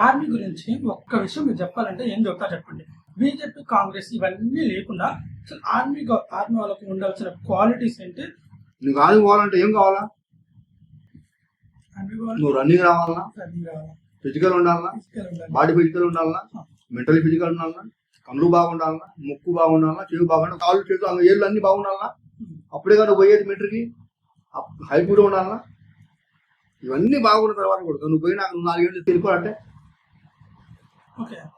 Army గురించి ఒక్క విషయం మీరు చెప్పాలంటే ఏం చెప్తా చెప్పండి. బీజేపీ, కాంగ్రెస్ ఇవన్నీ లేకుండా అసలు ఆర్మీ వాళ్ళకు ఉండాల్సిన క్వాలిటీస్ ఏంటి? నీకు ఆర్మీ పోవాలంటే ఏం కావాలా? నువ్వు రన్నింగ్ రావాలన్నా, ఫిజికల్ ఉండాలన్నా, బాడీ ఫిజికల్ ఉండాలన్నా, మెంటల్ ఫిజికల్ ఉండాలన్నా, కళ్ళు బాగుండాలన్నా, ముక్కు బాగుండాలన్నా, చెవి బాగుండాలి, కాళ్ళు చేతులు ఏళ్ళు అన్ని బాగుండాలన్నా, అప్పుడే కానీ పోయేది మిలిటరీకి. హైట్ కూడా ఉండాలన్నా. ఇవన్నీ బాగున్న తర్వాత కూడా నువ్వు పోయి నాకు 4 ఏళ్ళు తెలుసుకోవాలంటే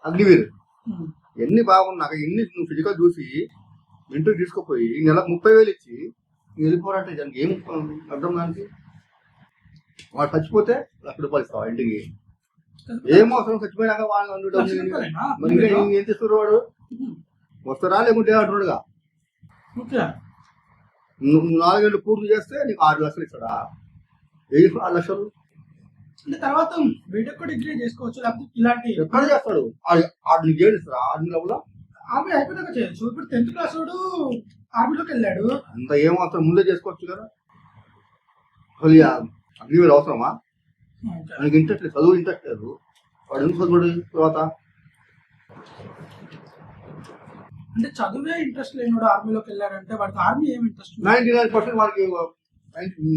అగ్నివీర్ ఎన్ని బాగున్నాక ఎన్ని నువ్వు ఫిజికల్ చూసి ఇంటర్వ్యూ తీసుకుపోయి నెలకు 30,000 ఇచ్చి వెళ్ళిపోవాలంటే దానికి ఏం అర్థం? దానికి వాడు చచ్చిపోతే ₹1,00,000 ఇస్తావా ఇంటికి? ఏం అవసరం? చచ్చిపోయినాక వాళ్ళు మరి ఇంకా ఏం చేస్తున్నారు? వాడు వస్తారా లేకుంటే అంటున్నాడుగా. నువ్వు 4 ఏళ్ళు పూర్తి చేస్తే నీకు 6 లక్షలు ఇస్తాడా? 6 లక్షలు అంటే తర్వాత బీటెక్ డిగ్రీ చేసుకోవచ్చు, లేకపోతే ఇలాంటి ఎక్కడ చేస్తాడు? నీకు ఏడు ఇస్తారా? ఆర్మీ అయిపోయాక చేయొచ్చు. ఇప్పుడు 10th క్లాస్ వాడు ఆర్మీలోకి వెళ్ళాడు, అంత ఏమాత్రం ముందే చేసుకోవచ్చు కదా. అసలు అగ్నివేర్ అవసరమా? మనకి ఇంట్రెస్ట్ లేదు, చదువు ఇంట్రెస్ట్ లేదు. వాడు ఎందుకు చదువుడు తర్వాత? అంటే చదువే ఇంట్రెస్ట్ లేనివాడు ఆర్మీలోకి వెళ్ళాడంటే వాడికి ఆర్మీ ఏం ఇంట్రెస్ట్? 99% వాడికి.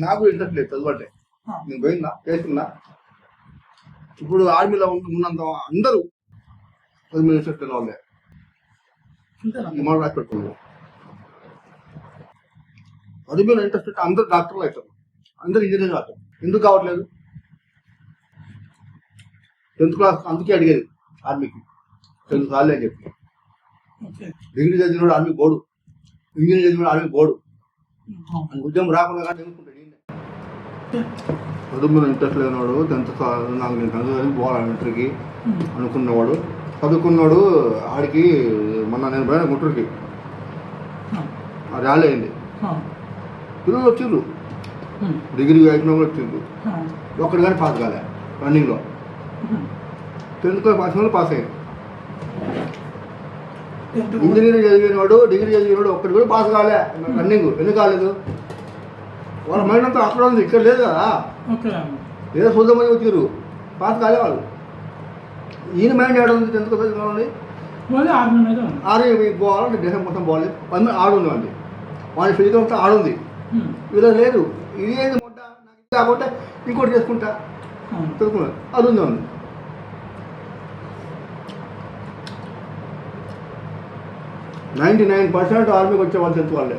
నాకు ఇంట్రెస్ట్ లేదు చదువు అంటే. నేను పోయిందా చేస్తున్నా. ఇప్పుడు ఆర్మీలో ఉన్నంత అందరూ చదువు ఇంట్రెస్ట్ లేని వాళ్ళే రాసి పెట్టుకున్నారు. చదువు మీద ఇంట్రెస్ట్ అంటే అందరూ డాక్టర్లు అవుతారు, అందరూ ఇంజనీర్ అవుతారు. ఎందుకు కావట్లేదు? 10th క్లాస్ అందుకే అడిగేది ఆర్మీకి 10 సార్లు అని చెప్పి. డిగ్రీ చదివినాడు ఆర్మీ బోర్డు, ఇంజనీర్ చదివినాడు ఆర్మీ బోర్డు. ఉద్యమం రాకుండా కానీ తెలుసుకుంటాడు. చదువు మీద ఇంట్రెస్ట్ లేనివాడు 10th నాకు నేను చదువు పోవాలి ఇంటర్కి అనుకున్నవాడు, చదువుకున్నాడు. ఆడికి మొన్న నేను పోయిన గుంటూరుకి ర్యాలీ అయింది. పిల్లలు వచ్చిర్రు, డిగ్రీ అయిన కూడా వచ్చిండ్రు. ఒక్కడు కానీ పాస్ కాలే రన్నింగ్లో. 10th క్లాస్ పాస్ అయ్యాడు. ఇంజనీరింగ్ చదివినవాడు, డిగ్రీ చదివినవాడు ఒక్కడు కూడా పాస్ కాలే రన్నింగ్. ఎందుకు కాలేదు? వాళ్ళ మైండ్ అంతా అక్కడ ఉంది, ఇక్కడ లేదు కదా. ఏదో చూద్దామని వచ్చారు, పాస్ కాలే వాళ్ళు. ఈయన మైండ్ ఏడ ఉంది? 10th క్లాస్ కావాలి, ఆర్మీ పోవాలంటే దేశం మొత్తం పోవాలి. ఆడుంది అండి, వాడి ఫిజికల్ అంతా ఆడుంది. ఇలా లేదు. ఇది ఏంది మొట్ట నాకు కాకపోతే ఇంకోటి చేసుకుంటా తెలుసుకున్నాను. అది ఉంది ఉంది. నైంటీ 99% ఆర్మీకి వచ్చే వాళ్ళు 10th వాళ్ళే.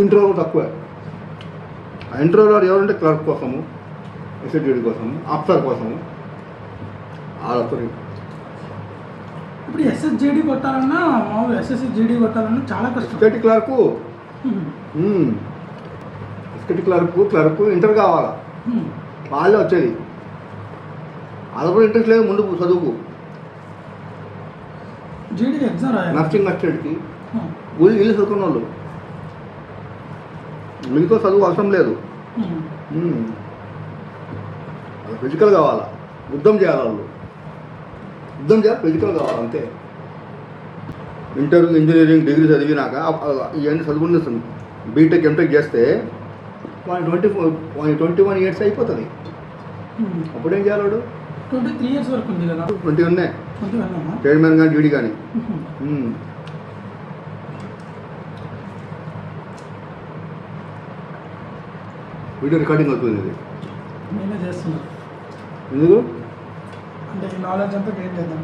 ఇంటర్వ్యూ తక్కువే. ఇంటర్వ్యూలో ఎవరంటే క్లర్క్ కోసము, ఎస్ఎస్జీడీ కోసము, ఆఫీసర్ కోసము వాళ్ళొస్తారు. ఇప్పుడు ఎస్ఎస్జీడీ కొట్టాలన్నా, మామూలు ఎస్ఎస్జీడీ కొట్టాలన్నా చాలా కష్టం. State clerk, state clerk inter కావాలా, వాళ్ళే వచ్చేది. అది కూడా ఇంట్రెస్ట్ లేదు ముందు చదువుకు. నర్సింగ్ అసిస్టెంట్కి ఇల్లు చదువుకున్న వాళ్ళు, మిగతా చదువు అవసరం లేదు. ఫిజికల్ కావాలా, యుద్ధం చేయాలి. వాళ్ళు యుద్ధం చేయాలి, ఫిజికల్ కావాలి అంతే. ఇంజనీరింగ్ డిగ్రీ చదివినాక ఇవన్నీ చదువుకుని బీటెక్ ఎంటెక్ చేస్తే 21 ఇయర్స్ అయిపోతుంది. అప్పుడేం చేయాలి వాడు? 23 ఇయర్స్ వరకు ఉంది కదా. 21 చైర్మన్ కానీ డీడీ కానీ. వీడియో రికార్డింగ్ అవుతుంది. ఇది నేనే చేస్తున్నా. ఎందుకు అంటే నాలెడ్జ్ అంతా గెయిన్ చేద్దాం.